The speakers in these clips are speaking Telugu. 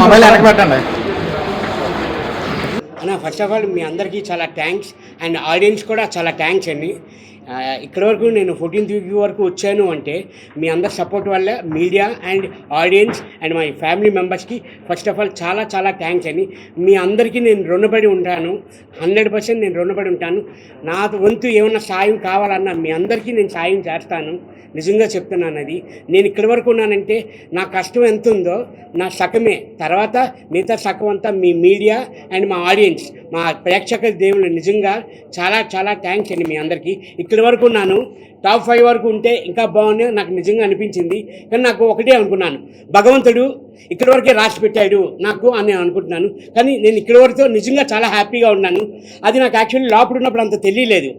మొబైల్ వెనక్కి పెట్టండి అన్న. ఫస్ట్ ఆఫ్ ఆల్ మీ అందరికీ చాలా థ్యాంక్స్ అండ్ ఆడియన్స్ కూడా చాలా థ్యాంక్స్ అండి. ఇక్కడి వరకు నేను 14th వీక్ వరకు వచ్చాను అంటే మీ అందరి సపోర్ట్ వల్ల media and audience and my family మెంబర్స్కి ఫస్ట్ ఆఫ్ ఆల్ చాలా చాలా థ్యాంక్స్ అండి. మీ అందరికీ నేను రుణపడి ఉంటాను, 100% నేను రుణపడి ఉంటాను. నా వంతు ఏమన్నా సాయం కావాలన్నా మీ అందరికీ నేను సాయం చేస్తాను. నిజంగా చెప్తున్నాను. అది నేను ఇక్కడి వరకు ఉన్నానంటే నా కష్టం ఎంత ఉందో నా సగమే, తర్వాత మిగతా సగం అంతా మీ మీడియా అండ్ మా ఆడియన్స్, మా ప్రేక్షక దేవుళ్ళు. నిజంగా చాలా చాలా థ్యాంక్స్ అండి మీ అందరికీ. ఇక్కడి వరకు ఉన్నాను, టాప్ 5 వరకు ఉంటే ఇంకా బాగుంది నాకు నిజంగా అనిపించింది. కానీ నాకు ఒకటే అనుకున్నాను, భగవంతుడు ఇక్కడి వరకే రాసి పెట్టాడు నాకు అని నేను అనుకుంటున్నాను. కానీ నేను ఇక్కడి వరకు నిజంగా చాలా హ్యాపీగా ఉన్నాను. అది నాకు యాక్చువల్లీ లోపల ఉన్నప్పుడు అంత తెలియలేదు.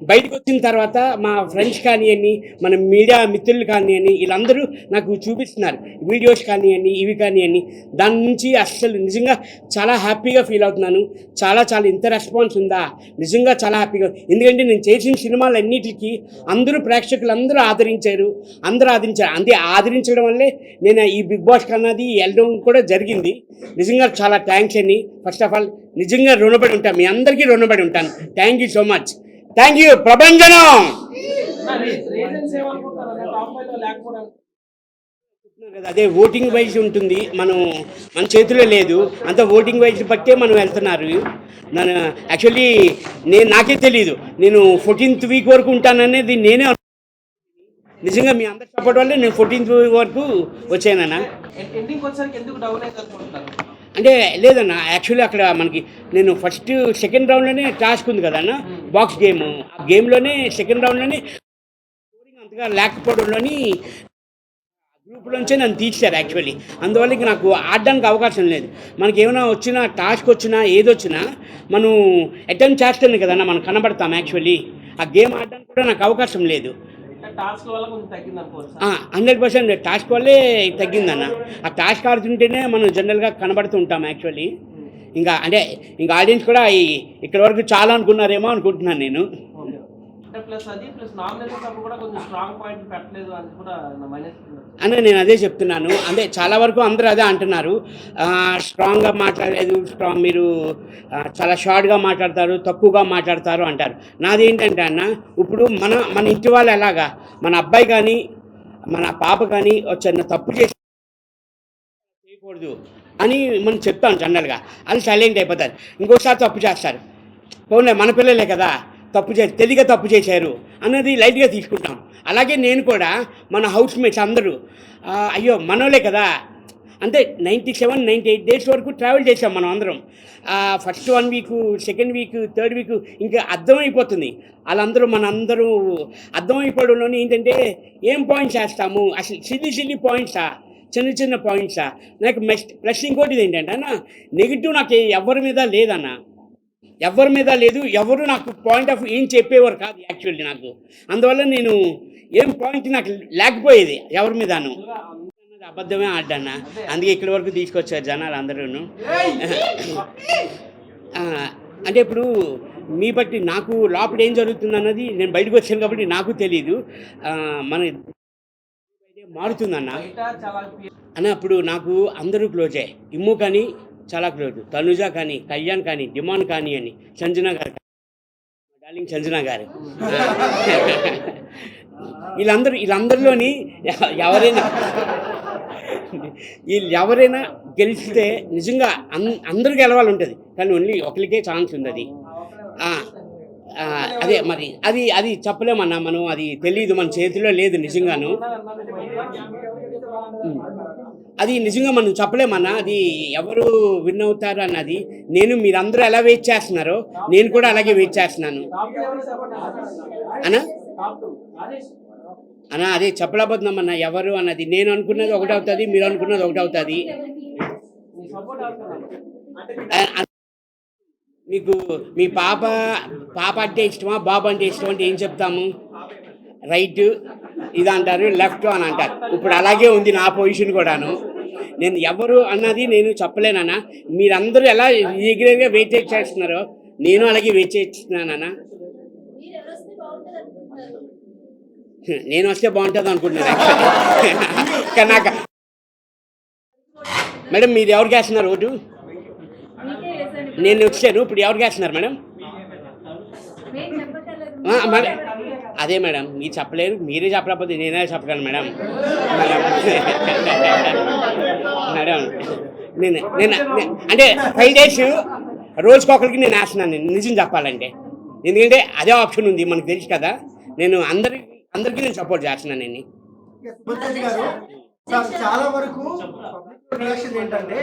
బయటకు వచ్చిన తర్వాత మా ఫ్రెండ్స్ కానివ్వండి, మన మీడియా మిత్రులు కానివ్వండి, వీళ్ళందరూ నాకు చూపిస్తున్నారు వీడియోస్ కానివ్వండి, ఇవి కానివ్వండి. దాని నుంచి అస్సలు నిజంగా చాలా హ్యాపీగా ఫీల్ అవుతున్నాను. చాలా చాలా ఇంత రెస్పాన్స్ ఉందా, నిజంగా చాలా హ్యాపీగా. ఎందుకంటే నేను చేసిన సినిమాలన్నిటికీ అందరూ ప్రేక్షకులు అందరూ ఆదరించారు. అంతే ఆదరించడం వల్లే నేను ఈ బిగ్ బాస్ కన్నది వెళ్ళడం కూడా జరిగింది. నిజంగా చాలా థ్యాంక్స్ అండి. ఫస్ట్ ఆఫ్ ఆల్ నిజంగా రుణపడి ఉంటాను, మీ అందరికీ రుణపడి ఉంటాను. Thank you so much. Thank you ప్రభంజనం. అదే ఓటింగ్ వైజ్ ఉంటుంది, మన చేతిలో లేదు. అంత ఓటింగ్ వైజ్ బట్టే మనం వెళ్తున్నారు. నన్ను యాక్చువల్లీ నాకే తెలియదు నేను 14th వీక్ వరకు ఉంటాననేది నేనే. నిజంగా మీ అందరి సపోర్ట్ వల్లే నేను 14th వీక్ వరకు వచ్చానన్నా. అంటే లేదన్న, యాక్చువల్లీ అక్కడ మనకి నేను సెకండ్ రౌండ్లోనే టాస్క్ ఉంది కదన్న, బాక్స్ గేమ్. ఆ గేమ్లోనే సెకండ్ రౌండ్లోనే స్కోరింగ్ అంతగా లేకపోవడంలోని గ్రూప్లోంచే నన్ను తీర్చారు యాక్చువల్లీ. అందువల్ల ఇంక నాకు ఆడడానికి అవకాశం లేదు. మనకి ఏమైనా వచ్చినా, టాస్క్ వచ్చినా, ఏదొచ్చినా మనం అటెంప్ట్ చేస్తేనే కదన్నా మనం కనబడతాం. యాక్చువల్లీ ఆ గేమ్ ఆడడానికి కూడా నాకు అవకాశం లేదు. 100% టాస్క్ వల్లే తగ్గిందన్న. ఆ టాస్క్ ఆడుతుంటేనే మనం జనరల్గా కనబడుతూ ఉంటాం యాక్చువల్లీ. ఇంకా ఆడియన్స్ కూడా ఇక్కడ వరకు చాలా అనుకున్నారేమో అనుకుంటున్నాను నేను. అన్న నేను అదే చెప్తున్నాను. అంటే చాలా వరకు అందరూ అదే అంటున్నారు, స్ట్రాంగ్గా మాట్లాడలేదు, మీరు చాలా షార్ట్గా మాట్లాడతారు, తక్కువగా మాట్లాడతారు అంటారు. నాది ఏంటంటే అన్న, ఇప్పుడు మన ఇంటి వాళ్ళు ఎలాగా మన అబ్బాయి కానీ మన పాప కానీ చిన్న తప్పు చేయకూడదు అని మనం చెప్తాం జనరల్గా, అది సైలెంట్ అయిపోతారు. ఇంకోసారి తప్పు చేస్తారు, పోనీ మన పిల్లలే కదా తెలియక తప్పు చేశారు అన్నది లైట్గా తీసుకుంటాం. అలాగే నేను కూడా మన హౌస్ మేట్స్ అందరూ అయ్యో మనోలే కదా, అంతే 97-98 డేస్ వరకు ట్రావెల్ చేసాం మనం అందరం. First 1 week, second week, third week ఇంకా అర్థమైపోతుంది. వాళ్ళందరూ మనందరూ అర్థమైపోవడంలోనే ఏంటంటే ఏం పాయింట్స్ వేస్తాము, అసలు సిల్లీ పాయింట్సా, చిన్న పాయింట్సా. నాకు ప్లస్ ఇంకోటి ఏంటంటే అన్న, నెగిటివ్ నాకు ఎవరి మీద లేదన్న, ఎవరి మీద లేదు. ఎవరు నాకు పాయింట్ ఆఫ్ ఏం చెప్పేవారు కాదు యాక్చువల్లీ నాకు. అందువల్ల నేను ఏం పాయింట్ నాకు లేకపోయేది ఎవరి మీదను. అబద్ధమే ఆడ్డాన్న, అందుకే ఇక్కడి వరకు తీసుకొచ్చారు జనాలు అందరూ. అంటే ఇప్పుడు మీ బట్టి నాకు లోపల ఏం జరుగుతుంది అన్నది నేను బయటకు వచ్చాను కాబట్టి నాకు తెలీదు. మన మారుతుందన్న అప్పుడు నాకు అందరూ క్లోజే. ఇమ్ము కానీ చాలా క్లోజ్, తనుజ కానీ, కళ్యాణ్ కానీ, డిమాండ్ కానీ అని, సంజన గారు, డార్లింగ్ సంజన గారు, వీళ్ళందరిలోని ఎవరైనా గెలిస్తే నిజంగా అందరూ గెలవాలి ఉంటుంది, కానీ ఓన్లీ ఒకరికే ఛాన్స్ ఉంది. అది అదే మరి అది చెప్పలేమన్నా, మనం అది తెలియదు, మన చేతిలో లేదు నిజంగాను. అది నిజంగా మనం చెప్పలేమన్నా, అది ఎవరు విన్ అవుతారు అన్నది. మీరందరూ ఎలా వెయిట్ చేస్తున్నారో నేను కూడా అలాగే వెయిట్ చేస్తున్నాను అన్నా. అదే చెప్పలేకపోతున్నామన్నా ఎవరు అన్నది. నేను అనుకున్నది ఒకటి అవుతుంది, మీరు అనుకున్నది ఒకటి అవుతుంది. మీకు మీ పాప అంటే ఇష్టమా, బాబు అంటే ఇష్టం అంటే ఏం చెప్తాము? రైట్ ఇది అంటారు, లెఫ్ట్ అని అంటారు. ఇప్పుడు అలాగే ఉంది నా పొజిషన్ కూడాను. నేను ఎవరు అన్నది నేను చెప్పలేనన్నా. మీరందరూ ఎలా రెగ్యులర్గా వెయిట్ చేస్తున్నారో నేను అలాగే వెయిట్ చేస్తున్నానన్నా. నేను వస్తే బాగుంటుంది అనుకుంటున్నాను యాక్చువల్లీ. కానీ నాకు మేడం మీరు ఎవరికి వేస్తున్నారు ఓటు? నేను వచ్చాను, ఇప్పుడు ఎవరికి వేస్తున్నారు మేడం? మేడం అదే మేడం, మీరు చెప్పలేరు, మీరే చెప్పలేకపోతే నేనే చెప్పగలను మేడం. మేడం నేను నేను అంటే 5 days రోజుకొకరికి నేను వేస్తున్నాను, నేను నిజం చెప్పాలంటే. ఎందుకంటే అదే ఆప్షన్ ఉంది, మనకు తెలుసు కదా. నేను అందరికీ నేను సపోర్ట్ చేస్తున్నాను నేను. చాలా వరకు పబ్లిక్ రియాక్షన్ ఏంటంటే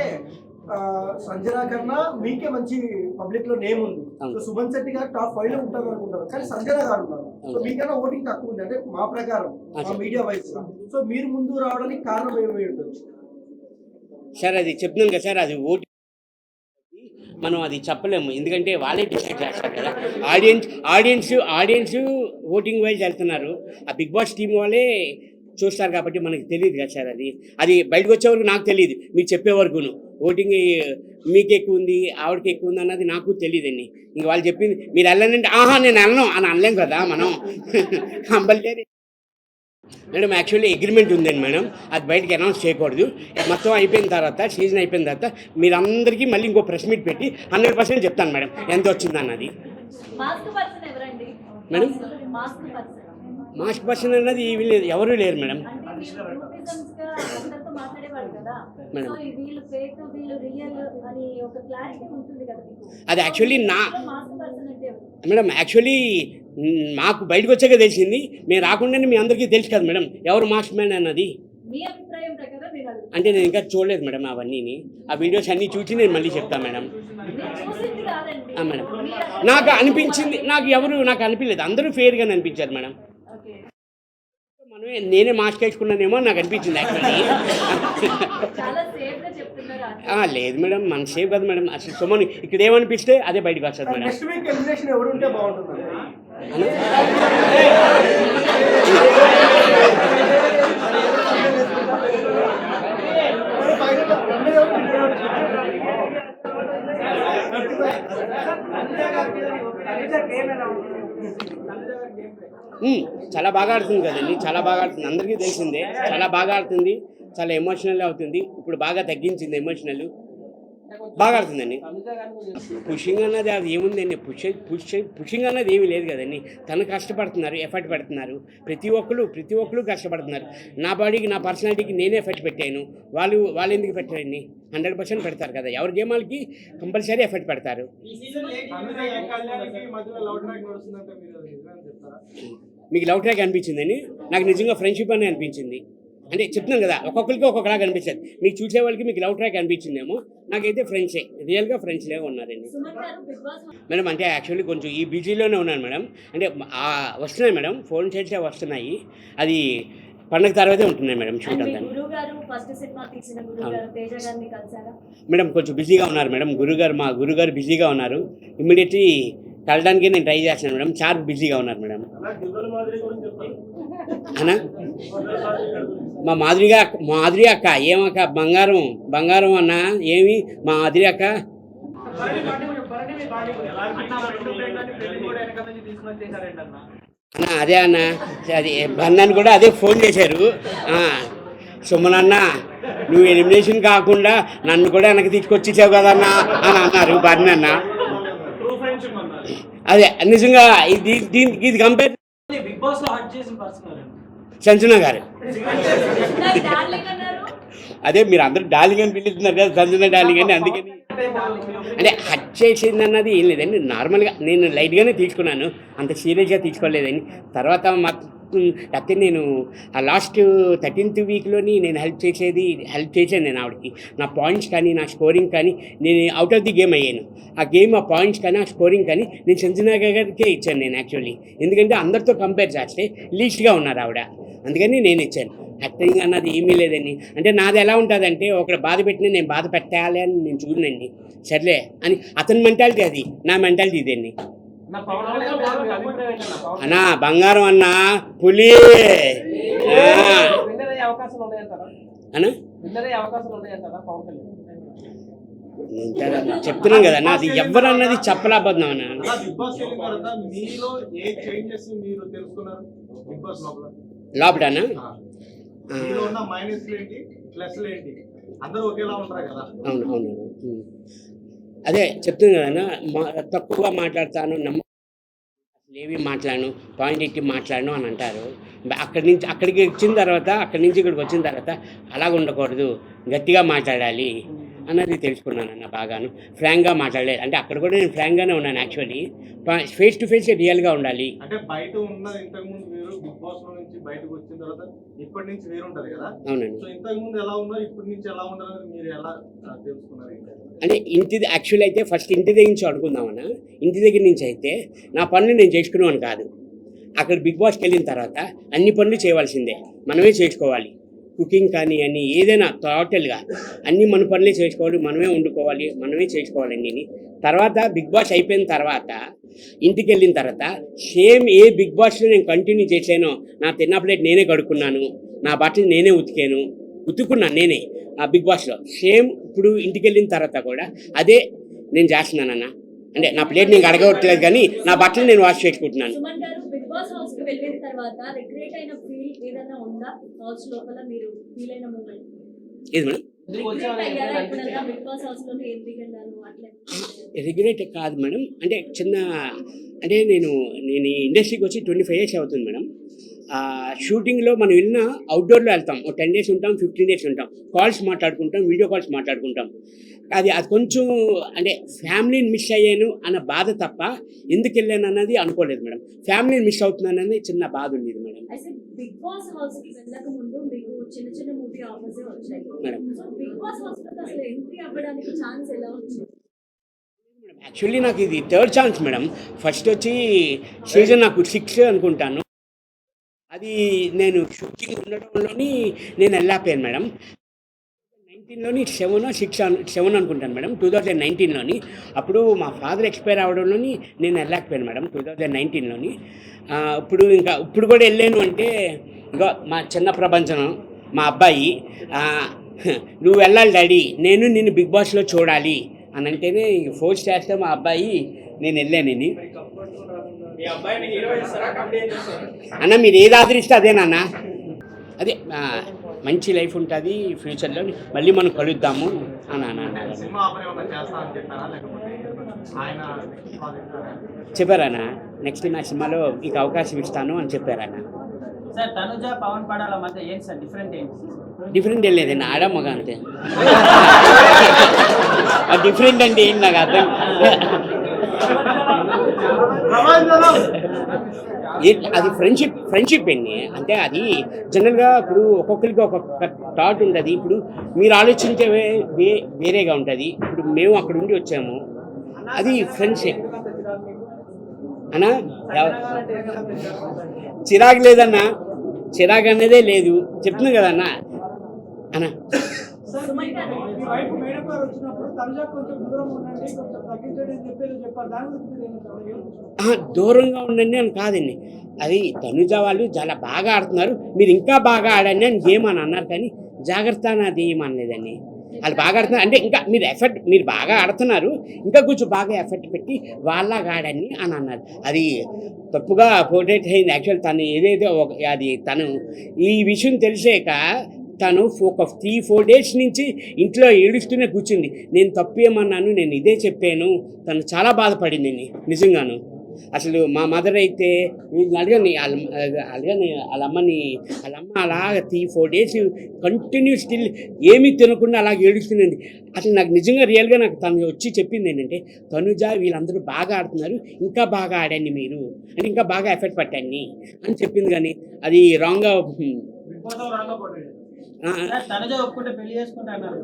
సంజన కన్నా మీకే మంచి పబ్లిక్ లో నేమ్ ఉంది. సో సుమన్ శెట్టి గారు టాప్ 5 లో ఉంటారు అనుకుంటారు, కానీ సంజన గారు ఉన్నారు. సో మీకన్నా ఓటింగ్ తక్కువ ఉంది, అంటే మా ప్రకారం మా మీడియా వైస్. సో మీరు ముందు రావడానికి కారణం ఏమై ఉంటుంది సార్? అది చెప్తున్నాను కదా సార్, అది ఓటు మనం అది చెప్పలేము, ఎందుకంటే వాళ్ళే డిసైడ్ చేస్తారు కదా. ఆడియన్స్ ఓటింగ్ వైజ్ వెళ్తున్నారు, ఆ బిగ్ బాస్ టీం వాళ్ళే చూస్తారు కాబట్టి మనకి తెలియదు కదా సార్. అది బయటకు వచ్చే వరకు నాకు తెలియదు, మీకు చెప్పే వరకును ఓటింగ్ మీకు ఎక్కువ ఉంది ఆవిడకి ఎక్కువ ఉంది అన్నది నాకు తెలియదండి. ఇంక వాళ్ళు చెప్పింది మీరు వెళ్ళనంటే నేను వెళ్ళను అని అనలేం కదా మనం. కంపల్సరీ మేడం యాక్చువల్లీ అగ్రిమెంట్ ఉందండి మేడం, అది బయటకి అనౌన్స్ చేయకూడదు. మొత్తం అయిపోయిన తర్వాత, సీజన్ అయిపోయిన తర్వాత మీరందరికీ మళ్ళీ ఇంకో ప్రెస్ మీట్ పెట్టి 100% చెప్తాను మేడం ఎంత వచ్చింది అన్నది. మేడం మాస్క్ పర్సన్ అన్నది ఎవరు లేరు మేడం. మేడం అది యాక్చువల్లీ మాకు బయటకు వచ్చాక తెలిసింది, మేము రాకుండానే మీ అందరికీ తెలుసు కదా మేడం ఎవరు మాస్క్ మ్యాన్ అన్నది. అంటే నేను ఇంకా చూడలేదు మేడం అవన్నీ, ఆ వీడియోస్ అన్నీ చూసి నేను మళ్ళీ చెప్తాను మేడం. మేడం నాకు అనిపించింది, నాకు అనిపించలేదు, అందరూ ఫెయిర్గానే అనిపించారు మేడం. నేనే మాస్క్ వేసుకున్నానేమో నాకు అనిపించింది యాక్చువల్లీ. లేదు మేడం, మన సేఫ్ కదా మేడం. అసలు సుమన్ ఇక్కడ ఏమనిపిస్తే అదే బయటకు వస్తుంది మేడం. చాలా బాగా ఆడుతుంది కదండి, చాలా బాగా ఆడుతుంది, అందరికీ తెలిసిందే. చాలా బాగా ఆడుతుంది, చాలా ఎమోషనల్ అవుతుంది. ఇప్పుడు బాగా తగ్గించింది ఎమోషనల్, బాగా ఆడుతుందండి. పుషింగ్ అన్నది అది ఏముందండి, పుషింగ్ అన్నది ఏమీ లేదు కదండి. తను కష్టపడుతున్నారు, ఎఫర్ట్ పెడుతున్నారు, ప్రతి ఒక్కరు కష్టపడుతున్నారు. నా బాడీకి, నా పర్సనాలిటీకి నేనే ఎఫర్ట్ పెట్టాను, వాళ్ళు ఎందుకు పెట్టారండి? 100% పెడతారు కదా, ఎవరి గేమాలకి కంపల్సరీ ఎఫర్ట్ పెడతారు. మీకు లవ్ ట్రాక్ అనిపించిందని? నాకు నిజంగా ఫ్రెండ్షిప్ అని అనిపించింది. అంటే చెప్తున్నాను కదా, ఒక్కొక్కరికి ఒక్కొక్కలాగా అనిపిస్తుంది. మీకు చూసే వాళ్ళకి మీకు లవ్ ట్రాక్ అనిపించిందేమో, నాకైతే ఫ్రెండ్సే, రియల్గా ఫ్రెండ్స్ లాగా ఉన్నారండి మేడం. అంటే యాక్చువల్లీ కొంచెం ఈ బిజీలోనే ఉన్నాను మేడం. అంటే వస్తున్నాయి మేడం, ఫోన్ చేస్తే వస్తున్నాయి, అది పండగ తర్వాతే ఉంటున్నాయి మేడం షూట్ అంతా. మేడం కొంచెం బిజీగా ఉన్నారు మేడం, మా గురుగారు బిజీగా ఉన్నారు. ఇమ్మీడియట్లీ కలడానికి నేను ట్రై చేస్తాను మేడం, చాలా బిజీగా ఉన్నారు మేడం. అన్నా మా మాధురి అక్క ఏమక్క బంగారం అన్న, ఏమి మా మాధురి అక్క? అన్న అదే అన్న, అది బన్నాన్ని కూడా అదే ఫోన్ చేశారు. సుమన్ అన్న నువ్వు ఎలిమినేషన్ కాకుండా నన్ను కూడా వెనక్కి తీసుకొచ్చేసావు కదన్నా అని అన్నారు బన్న అన్న. అదే నిజంగా ఇది కంపేర్ సంజన గారు. అదే మీరు అందరూ డార్లింగ్ అని పిలుస్తున్నారు కదా, సంజన డార్లింగ్ అని. అందుకని అంటే హట్ చేసింది అన్నది ఏం లేదండి, నార్మల్గా నేను లైట్గానే తీసుకున్నాను, అంత సీరియస్గా తీసుకోలేదని. తర్వాత లేకపోతే నేను ఆ లాస్ట్ 13th వీక్లోని నేను హెల్ప్ చేశాను నేను ఆవిడకి. నా పాయింట్స్ కానీ, నా స్కోరింగ్ కానీ, నేను అవుట్ ఆఫ్ ది గేమ్ అయ్యాను. ఆ పాయింట్స్ కానీ, ఆ స్కోరింగ్ కానీ నేను సంజన గారికే ఇచ్చాను నేను యాక్చువల్లీ. ఎందుకంటే అందరితో కంపేర్ చేస్తే లీస్ట్గా ఉన్నారు ఆవిడ, అందుకని నేను ఇచ్చాను. యాక్టింగ్ అన్నది ఏమీ లేదండి. అంటే నాది ఎలా ఉంటుందంటే, ఒకరు బాధ పెట్టినా నేను బాధ పెట్టాలి అని నేను చూడనండి. సర్లే అని అతని మెంటాలిటీ, అది నా మెంటాలిటీ ఇదండి. అన్నా బంగారం అన్నా పులి అన్నా చెప్తున్నాం కదా అన్న, అది ఎవరు అన్నది చెప్పలేకపోతున్నాం అన్న. లోపలనా ఇందులో ఉన్న మైనస్లు ఏంటి ప్లస్లు ఏంటి అందరూ ఒకేలా ఉంటారు కదా. అవును అవును అదే చెప్తుంది కదా తక్కువగా మాట్లాడతాను ఏవి మాట్లాడను పాయింట్ ఎట్టి మాట్లాడను అని అంటారు. అక్కడికి వచ్చిన తర్వాత అక్కడి నుంచి ఇక్కడికి వచ్చిన తర్వాత అలాగ ఉండకూడదు, గట్టిగా మాట్లాడాలి అన్నది తెలుసుకున్నానన్న. బాగాను ఫ్రాంక్గా మాట్లాడలేదు అంటే అక్కడ కూడా నేను ఫ్రాంక్గానే ఉన్నాను. యాక్చువల్లీ ఫేస్ టు ఫేస్ రియల్గా ఉండాలి. అంటే బయట ఉన్నది ఇంతకుముందు వేరు, బిగ్ బాస్ నుంచి బయటకు వచ్చిన తర్వాత ఇప్పటి నుంచి వేరు ఉంటుంది కదా. అవునండి. సో ఇంతకుముందు ఎలా ఉన్నారు ఇప్పటి నుంచి ఎలా ఉన్నారు మీరు ఎలా తెలుసుకున్నారు? అంటే యాక్చువల్ అయితే ఫస్ట్ ఇంటి దగ్గర నుంచి అనుకుందామన్నా. ఇంటి దగ్గర నుంచి అయితే నా పనులు నేను చేసుకునేవాను కాదు. అక్కడ బిగ్ బాస్కి వెళ్ళిన తర్వాత అన్ని పనులు చేయవలసిందే, మనమే చేసుకోవాలి. కుకింగ్ కానీ అన్నీ ఏదైనా టోటల్గా అన్నీ మన పనులే చేసుకోవాలి, మనమే వండుకోవాలి, మనమే చేసుకోవాలి అన్నీ. తర్వాత బిగ్ బాస్ అయిపోయిన తర్వాత ఇంటికి వెళ్ళిన తర్వాత సేమ్ ఏ బిగ్ బాస్లో నేను కంటిన్యూ చేశానో, నా తిన్న ప్లేట్ నేనే కడుక్కున్నాను, నా బట్టలు నేనే ఉతుకున్నాను నేనే ఆ బిగ్ బాస్లో. సేమ్ ఇప్పుడు ఇంటికి వెళ్ళిన తర్వాత కూడా అదే నేను చేస్తున్నానన్న. అంటే నా ప్లేట్ నేను అడగట్లేదు కానీ నా బట్టలు నేను వాష్ చేసుకుంటున్నాను. సుమన్ గారు బిగ్ బాస్ హౌస్ కి వెళ్ళిన తర్వాత రిగ్రెట్ అయిన ఫీల్ ఏదైనా ఉందా? హౌస్ లోపల మీరు ఫీల్ అయిన మూమెంట్ ఏది మేడం? రిగ్రెట్ అయ్యారా ఎప్పుడైనా బిగ్ బాస్ హౌస్ లోకి ఎందుకు వెళ్ళాను అట్లా? రిగ్రెట్ కాదు మేడం. అంటే అంటే నేను ఇండస్ట్రీకి వచ్చి 25 years అవుతుంది మేడం. షూటింగ్లో మనం వెళ్ళిన అవుట్డోర్లో వెళ్తాం, 10 days ఉంటాం, 15 days ఉంటాం, కాల్స్ మాట్లాడుకుంటాం, వీడియో కాల్స్ మాట్లాడుకుంటాం. అది కొంచెం అంటే ఫ్యామిలీని మిస్ అయ్యాను అన్న బాధ తప్ప ఎందుకు వెళ్ళాను అన్నది అనుకోలేదు మేడం. ఫ్యామిలీని మిస్ అవుతున్నాను అనేది చిన్న బాధ ఉండేది మేడం. అయితే బిగ్ బాస్ హౌస్ కి వెళ్ళక ముందు మీకు చిన్న చిన్న మూవీ ఆఫర్స్ వచ్చాయి madam. So Bigg boss house లో అసలు ఎంట్రీ అవ్వడానికి ఛాన్స్ ఎలా వచ్చింది? యాక్చువల్లీ నాకు ఇది 3rd ఛాన్స్ మేడం. ఫస్ట్ వచ్చి సీజన్ నాకు 6 అనుకుంటాను. అది నేను షూటింగ్ ఉండడంలోని నేను వెళ్ళాపోయాను మేడం. 19లోని 7 అనుకుంటాను మేడం, 2019లోని. అప్పుడు మా ఫాదర్ ఎక్స్పైర్ అవ్వడంలోని నేను వెళ్ళలేకపోయాను మేడం 2019లోని. ఇప్పుడు కూడా వెళ్ళాను అంటే ఇంకా మా చిన్న ప్రపంచం మా అబ్బాయి నువ్వు వెళ్ళాలి డాడీ, నేను నిన్ను బిగ్ బాస్లో చూడాలి అని అంటేనే ఫోర్స్ చేస్తే మా అబ్బాయి నేను వెళ్ళానని. అన్న మీరు ఏది ఆదరిస్తే అదే నాన్న, అదే మంచి లైఫ్ ఉంటుంది ఫ్యూచర్లో, మళ్ళీ మనం కలుద్దాము అని చెప్పారన్న. నెక్స్ట్ నా సినిమాలో మీకు అవకాశం ఇస్తాను అని చెప్పారన్న. సార్ తనుజ పవన్ పడాల మధ్య ఏంటి సార్ డిఫరెంట్ ఏంటి? డిఫరెంట్ ఏం లేదండి, ఆడ మగ అంతే. డిఫరెంట్ అంటే ఏంటి నాకు అర్థం. అది ఫ్రెండ్షిప్ అండి. అంటే అది జనరల్గా ఇప్పుడు ఒక్కొక్కరికి ఒక్కొక్క థాట్ ఉంటుంది. ఇప్పుడు మీరు ఆలోచించే వేరేగా ఉంటుంది. ఇప్పుడు మేము అక్కడ ఉండి వచ్చాము, అది ఫ్రెండ్షిప్ అన్నా. చిరాకు లేదన్నా, చిరాకు అనేదే లేదు, చెప్తున్నాను కదన్నా అన్నా. దూరంగా ఉండండి అని కాదండి, అది తనుజ వాళ్ళు చాలా బాగా ఆడుతున్నారు, మీరు ఇంకా బాగా ఆడండి అని ఏమని అన్నారు, కానీ జాగ్రత్త అనేది ఏమనలేదండి. వాళ్ళు బాగా ఆడుతున్నారు అంటే ఇంకా మీరు బాగా ఆడుతున్నారు, ఇంకా కొంచెం బాగా ఎఫర్ట్ పెట్టి వాళ్ళలాగా ఆడండి అని అన్నారు. అది తప్పుగా పోర్ట్రేట్ అయింది. యాక్చువల్ తను ఏదైతే తను ఈ విషయం తెలిసాక తను ఒక 3-4 days నుంచి ఇంట్లో ఏడుస్తూనే కూర్చుంది. నేను తప్పేమన్నాను, నేను ఇదే చెప్పాను, తను చాలా బాధపడింది నిజంగాను. అసలు మా మదర్ అయితే అడగని వాళ్ళ అమ్మ అలాగ 3-4 days కంటిన్యూ స్టిల్ ఏమీ తినకుండా అలాగ ఏడుస్తున్నది. అసలు నాకు నిజంగా రియల్గా నాకు తను వచ్చి చెప్పింది ఏంటంటే, తనుజ వీళ్ళందరూ బాగా ఆడుతున్నారు, ఇంకా బాగా ఆడండి మీరు అంటే, ఇంకా బాగా ఎఫర్ట్ పట్టండి అని చెప్పింది. కానీ అది రాంగ్గా తనుజ ఒప్పుకుంటే పెళ్లి చేసుకుంటా అన్నారు.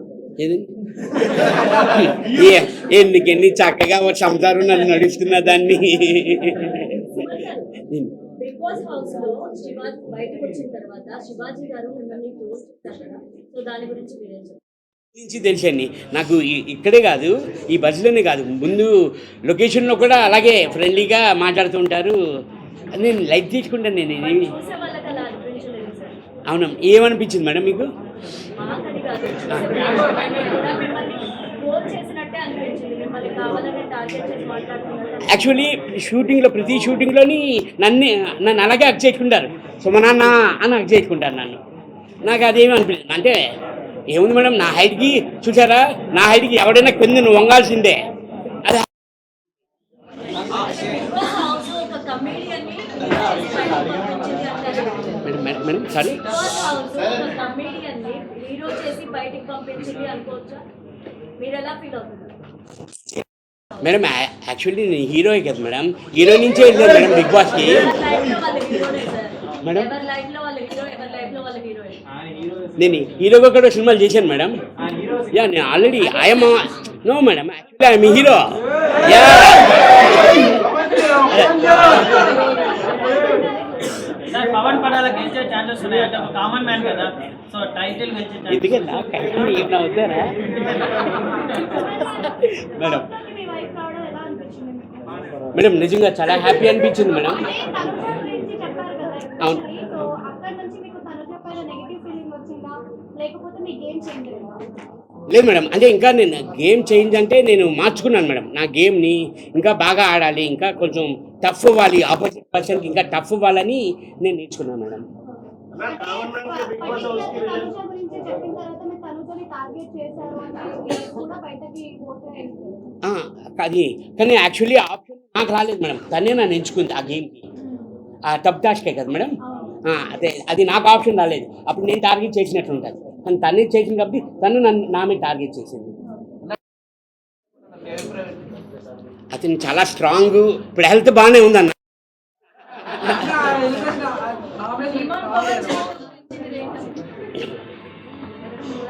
ఎన్ని చక్కగా సంసారం నన్ను నడుస్తున్నా దాన్ని. బిగ్ బాస్ హౌస్ లో శివాజీ బయటకు వచ్చిన తర్వాత శివాజీ గారు మిమ్మల్ని క్లోజ్ చేశారు కదా, సో దాని గురించి మీరేం చెప్తారు? నుంచి తెలుసండి నాకు. ఇక్కడే కాదు, ఈ బస్సులోనే కాదు, ముందు లొకేషన్లో కూడా అలాగే ఫ్రెండ్లీగా మాట్లాడుతుంటారు. నేను లైట్ తీసుకుంటాను. నేను చూసే వాళ్ళకి అలా అనిపించలేదు సార్? అవునా, ఏమనిపించింది మేడం మీకు? మాకని కాదు, మిమ్మల్ని క్లోజ్ చేసినట్టే అనిపించింది, మిమ్మల్ని కావాలని టార్గెట్ చేసి మాట్లాడుతున్నారు? యాక్చువల్లీ షూటింగ్లో ప్రతి షూటింగ్లోని నన్ను అలాగే హక్ చేసుకుంటారు. సో మా నాన్న అని హక్ చేసుకుంటారు నన్ను. నాకు అదేమీ అనిపించింది. అంటే ఏముంది మేడం, నా హైట్కి చూసారా, నా హైట్కి ఎవడైనా కింద నువ్వు వంగాల్సిందే. అది బిగ్ బాస్ హౌస్ ఒక కమెడియన్ని madam sorry, big boss house ఒక కమెడియన్ని హీరో చేసి బయటికి పంపించింది అనుకోవచ్చా? మీరు ఎలా ఫీల్ అవుతున్నారు? మేడం యాక్చువల్లీ నేను హీరోయే కదా మేడం, హీరో నుంచే వెళ్ళాను మేడం బిగ్ బాస్కి. ఎవరి లైఫ్ లో వాళ్ళ హీరోనే సార్. మేడం? ఎవరి లైఫ్ లో వాళ్ళ హీరో, ఎవరి లైఫ్ లో వాళ్ళ హీరోయిన్. నేను హీరోగా కూడా సినిమాలు చేశాను మేడం. యా, నేను already I'm no madam, actually I'm hero. Yeah sir, Pawan Padala గెలిచే ఛాన్సెస్ ఉన్నాయి అంటే ఒక కామన్ మ్యాన్ కదా, సో టైటిల్ గెలిచే ఛాన్సెస్. ఎందుకన్నా కరెక్ట్గా ఏమైనా అవుతారా మేడం? మేడం నిజంగా చాలా హ్యాపీ అనిపించింది మేడం. అవును. లేదు మేడం, అంటే ఇంకా నేను గేమ్ చేంజ్ అంటే నేను మార్చుకున్నాను మేడం. నా గేమ్ని ఇంకా బాగా ఆడాలి, ఇంకా కొంచెం టఫ్ ఇవ్వాలి, ఆపోజిట్ పర్సన్కి ఇంకా టఫ్ ఇవ్వాలని నేను నేర్చుకున్నాను మేడం. కానీ యాక్చువల్లీ ఆప్షన్ నాకు రాలేదు మేడం, తనే నన్ను ఎంచుకుంది ఆ గేమ్కి. ఆ టబ్ టాస్కే కదా మేడం, అదే అది నాకు ఆప్షన్ రాలేదు. అప్పుడు నేను టార్గెట్ చేసినట్లు ఉంటుంది, కానీ తనే చేసింది కాబట్టి తను నన్ను నా మీద టార్గెట్ చేసింది. అతను చాలా స్ట్రాంగ్, ఇప్పుడు హెల్త్ బాగానే ఉందన్న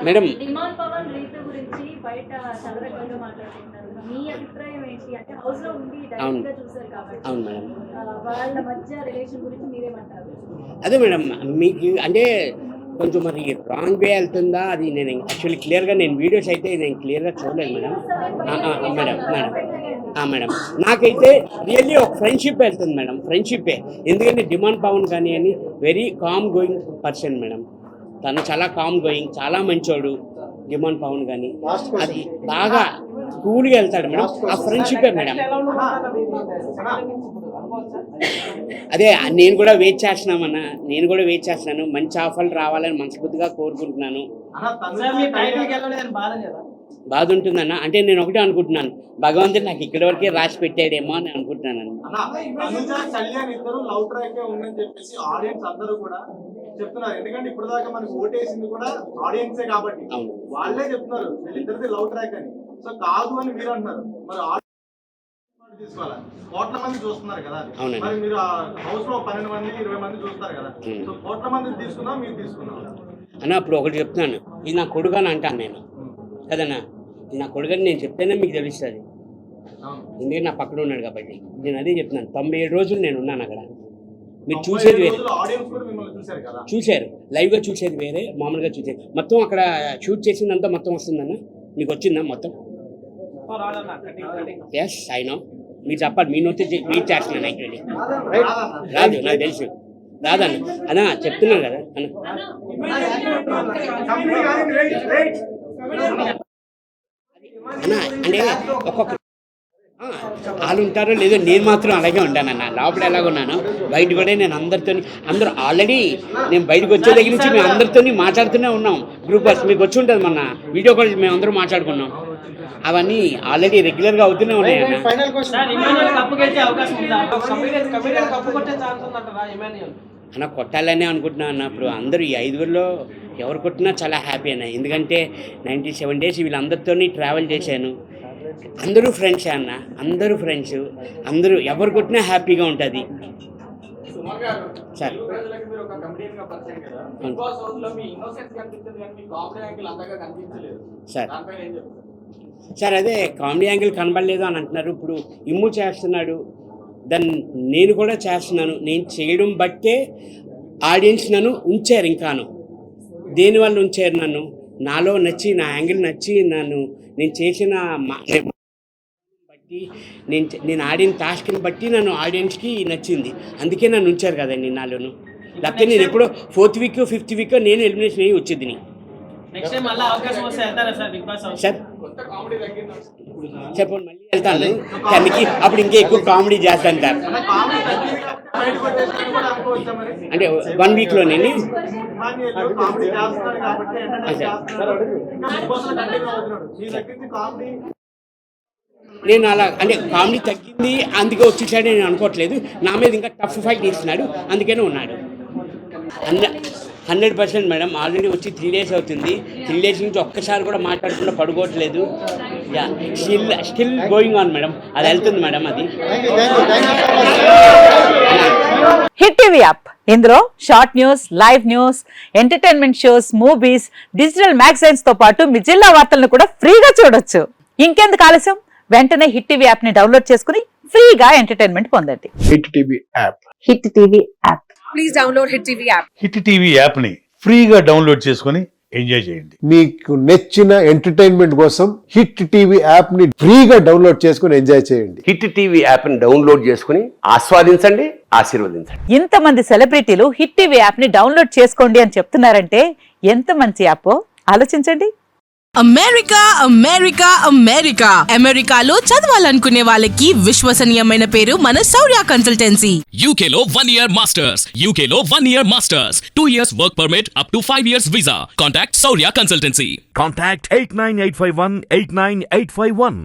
మేడం. డిమాండ్ పవన్ రీతు గురించి బయట చాలా రకాలుగా మాట్లాడుతున్నారు. మీ అభిప్రాయం ఏంటి? అంటే హౌస్ లో ఉండి డైరెక్ట్ గా చూసారు కాబట్టి. అవును మేడం. వాళ్ళ మధ్య రిలేషన్ గురించి మీరేమంటారు? అదే మేడం, మీకు అంటే కొంచెం మరి రాంగ్ వే వెళ్తుందా అది నేను యాక్చువల్లీ క్లియర్గా నేను వీడియోస్ అయితే నేను క్లియర్గా చూడలేదు మేడం. మేడం మేడం మేడం నాకైతే రియల్లీ ఒక ఫ్రెండ్షిప్ వెళ్తుంది మేడం, ఫ్రెండ్షిప్పే. ఎందుకంటే డిమాండ్ పవన్ కానీ అని very calm going person madam. తను చాలా కామ్ గోయింగ్, చాలా మంచోడు డిమాండ్ పవన్ కానీ. అది బాగా కూల్గా వెళ్తాడు మేడం, ఆ ఫ్రెండ్షిప్పే మేడం. అదే నేను కూడా వెయిట్ చేస్తున్నామన్నా, నేను కూడా వెయిట్ చేస్తున్నాను. మంచి ఆఫర్లు రావాలని మనస్ఫూర్తిగా కోరుకుంటున్నాను. బాధ ఉంటుందన్న, అంటే నేను ఒకటే అనుకుంటున్నాను, భగవంతుడు నాకు ఇక్కడి వరకే రాసి పెట్టాడేమో అని అనుకుంటున్నాను. చెప్తున్నారు ఎందుకంటే ఇప్పుడు దాకా మనకు ఓటేసింది కూడా ఆడియన్సే కాబట్టి వాళ్ళే చెప్తున్నారు వీళ్ళిద్దరిది లవ్ ట్రాక్ అని. సో కాదు అని మీరు అంటున్నారు, మరి తీసుకోవాలి. కోట్ల మంది చూస్తున్నారు కదా, మరి మీరు హౌస్ లో 12 మంది 20 మంది చూస్తారు కదా, సో కోట్ల మంది తీసుకున్నా మీరు తీసుకున్నారు అన్న. అప్పుడు ఒకటి చెప్తున్నాను, ఇది నా కొడుకు అని అంటాను నేను కదన్నా, ఇది నా కొడుకు అని నేను చెప్తేనే మీకు తెలుస్తుంది, ఎందుకంటే నా పక్కన ఉన్నాడు కాబట్టి. నేను అదే చెప్తున్నాను, 97 రోజులు నేను ఉన్నాను అక్కడ. మీరు చూసేది వేరే, చూశారు లైవ్గా చూసేది వేరే, మామూలుగా చూసేది మొత్తం అక్కడ షూట్ చేసిందంతా మొత్తం వస్తుందన్న. మీకు వచ్చిందా మొత్తం? ఎస్ ఐ నో, మీరు చెప్పాలి, మీ నోట్ రీచ్ చేస్తున్నాను. యాక్చువల్లీ రాదు, నాకు తెలుసు రాదన్న అన్నా, చెప్తున్నాను కదా అన్న. అన్నా అంటే ఒక్కొక్క వాళ్ళు ఉంటారో లేదో, నేను మాత్రం అలాగే ఉంటానన్న. లోపల ఎలాగున్నాను బయట కూడా నేను అందరూ ఆల్రెడీ నేను బయటకు వచ్చే దగ్గర నుంచి మేము అందరితో మాట్లాడుతూనే ఉన్నాం. గ్రూపర్స్ మీకు వచ్చి ఉంటుంది, మొన్న వీడియో కాల్ మేము అందరూ మాట్లాడుకున్నాం. అవన్నీ ఆల్రెడీ రెగ్యులర్గా అవుతూనే ఉన్నాయి అన్న. అన్న కొట్టాలనే అనుకుంటున్నాను అన్న. ఇప్పుడు అందరూ ఈ 5గురిలో ఎవరు కొట్టినా చాలా హ్యాపీ అన్న, ఎందుకంటే 97 days వీళ్ళందరితో ట్రావెల్ చేశాను. అందరూ ఫ్రెండ్సే అన్న, అందరూ ఫ్రెండ్స్, అందరూ ఎవరు కొట్టినా హ్యాపీగా ఉంటుంది సార్. సార్ సార్ అదే కామెడీ యాంగిల్ కనబడలేదు అని అంటున్నారు. ఇప్పుడు ఇమ్ము చేస్తున్నాడు, దాన్ని నేను కూడా చేస్తున్నాను. నేను చేయడం బట్టే ఆడియన్స్ నన్ను ఉంచారు, ఇంకాను దేనివల్ల ఉంచారు నన్ను, నాలో నచ్చి, నా యాంగిల్ నచ్చి, నేను చేసిన బట్టి, నేను ఆడిన టాస్క్ని బట్టి నన్ను ఆడియన్స్కి నచ్చింది, అందుకే నన్ను ఉంచారు కదండి నాలోను. లేకపోతే నేను ఎప్పుడో 4th week 5th week నేను ఎలిమినేషన్ అయ్యి వచ్చేది. నెక్స్ట్ టైం మళ్ళీ అవకాశం వస్తే వెళ్తారా sir Bigg boss house? Sir చెప్పండి, మళ్ళీ వెళ్తాను దానికి, అప్పుడు ఇంకా ఎక్కువ కామెడీ చేస్తాను సార్. కామెడీ తగ్గింది కాబట్టి బయటకు వచ్చేసినట్టు కూడా అనుకోవచ్చా మరి? అంటే 1 వీక్లోనే అభిమానులు కామెడీ చేస్తున్నాడు కాబట్టి ఎంటర్టైన్ చేస్తున్నాడు, ఇంకా బిగ్ బాస్ లో కంటిన్యూ అవుతున్నాడు. మీ దగ్గర నుంచి కామెడీ నేను అలా అంటే కామెడీ తగ్గింది అందుకే వచ్చేసాడు నేను అనుకోవట్లేదు. నా మీద ఇంకా టఫ్ ఫైట్ ఇస్తున్నాడు, అందుకనే ఉన్నాడు. 100% మేడం. ఆల్రెడీ వచ్చి 3 days అవుతుంది. 3 days నుంచి ఒక్కసారి కూడా మాట్లాడకుండా పడుకోవట్లేదు. Yeah, still going on madam. అది వెళ్తుంది మేడం. అది హిట్ టీవీ యాప్, ఇందులో short news, live news, entertainment shows, movies, digital magazines తో పాటు మీ జిల్లా వార్తలను కూడా ఫ్రీగా చూడొచ్చు. ఇంకెందుకు ఆలస్యం, వెంటనే హిట్ టీవీ యాప్ ని డౌన్లోడ్ చేసుకుని ఫ్రీగా ఎంటర్టైన్మెంట్ పొందండి. Hit TV app. Hit TV app. Please download Hit TV app. Hit TV app ని ఫ్రీగా డౌన్లోడ్ చేసుకొని ఎంజాయ్ చేయండి. మీకు నచ్చిన ఎంటర్టైన్మెంట్ కోసం హిట్ టీవీ యాప్ ని ఫ్రీగా డౌన్లోడ్ చేసుకుని ఎంజాయ్ చేయండి. హిట్ టీవీ యాప్ ని డౌన్లోడ్ చేసుకుని ఆస్వాదించండి, ఆశీర్వదించండి. ఇంతమంది సెలబ్రిటీలు హిట్ టీవీ యాప్ ని డౌన్లోడ్ చేసుకోండి అని చెప్తున్నారంటే ఎంత మంచి యాప్ ఆలోచించండి. అమెరికా అమెరికా అమెరికా అమెరికాలో చదవాలనుకునే వాళ్ళకి విశ్వసనీయమైన పేరు మన శౌర్య కన్సల్టెన్సీ. UK లో 1 year masters. UK లో 1 year masters. 2 years work permit up to 5 years visa. Contact Saurya Consultancy. Contact 89851 89851.